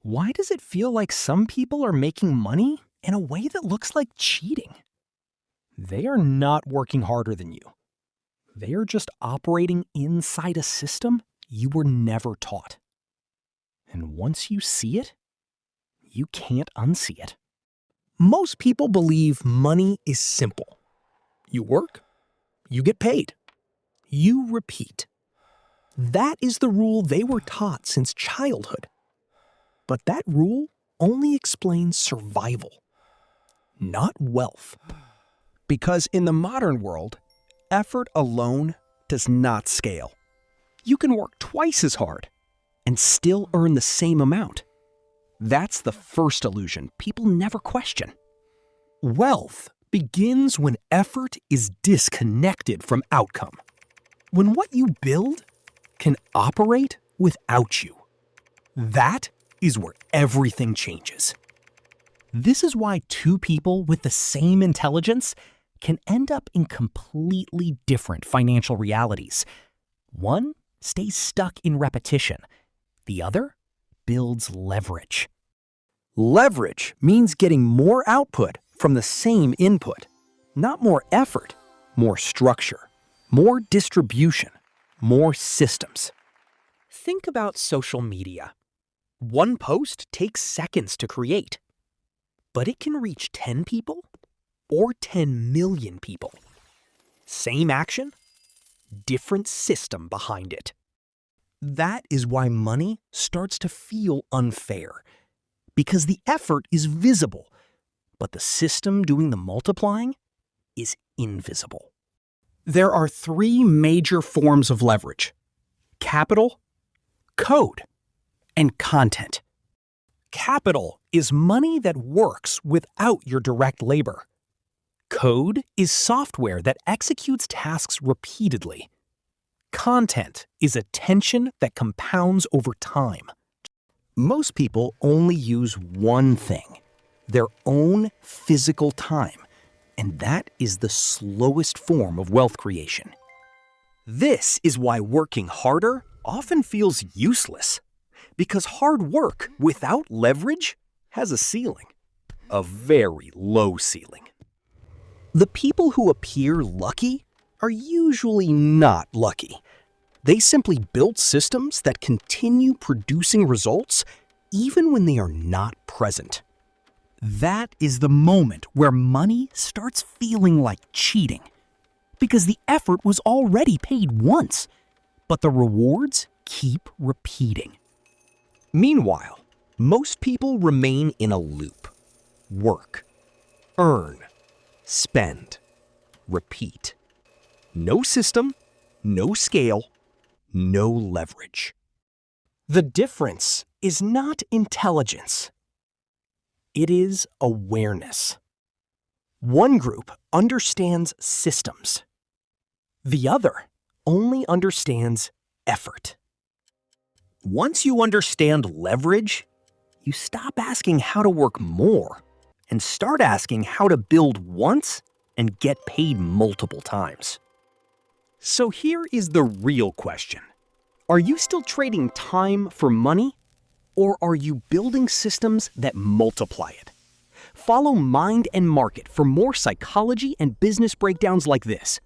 Why does it feel like some people are making money in a way that looks like cheating? They are not working harder than you. They are just operating inside a system you were never taught. And once you see it, you can't unsee it. Most people believe money is simple. You work, you get paid. You repeat. That is the rule they were taught since childhood. But that rule only explains survival, not wealth. Because in the modern world, effort alone does not scale. You can work twice as hard and still earn the same amount. That's the first illusion people never question. Wealth begins when effort is disconnected from outcome. When what you build can operate without you. That is where everything changes. This is why two people with the same intelligence can end up in completely different financial realities. One stays stuck in repetition. The other builds leverage. Leverage means getting more output from the same input. Not more effort, more structure, more distribution, more systems. Think about social media. One post takes seconds to create, but it can reach 10 people or 10 million people. Same action, different system behind it. That is why money starts to feel unfair, because the effort is visible, but the system doing the multiplying is invisible. There are three major forms of leverage: capital, code, and content. Capital is money that works without your direct labor. Code is software that executes tasks repeatedly. Content is attention that compounds over time. Most people only use one thing: their own physical time, and that is the slowest form of wealth creation. This is why working harder often feels useless, because hard work without leverage has a ceiling, a very low ceiling. The people who appear lucky are usually not lucky. They simply built systems that continue producing results even when they are not present. That is the moment where money starts feeling like cheating, because the effort was already paid once, but the rewards keep repeating. Meanwhile, most people remain in a loop. Work, earn, spend, repeat. No system, no scale, no leverage. The difference is not intelligence. It is awareness. One group understands systems. The other only understands effort. Once you understand leverage, you stop asking how to work more and start asking how to build once and get paid multiple times. So here is the real question. Are you still trading time for money, or are you building systems that multiply it? Follow Mind and Market for more psychology and business breakdowns like this.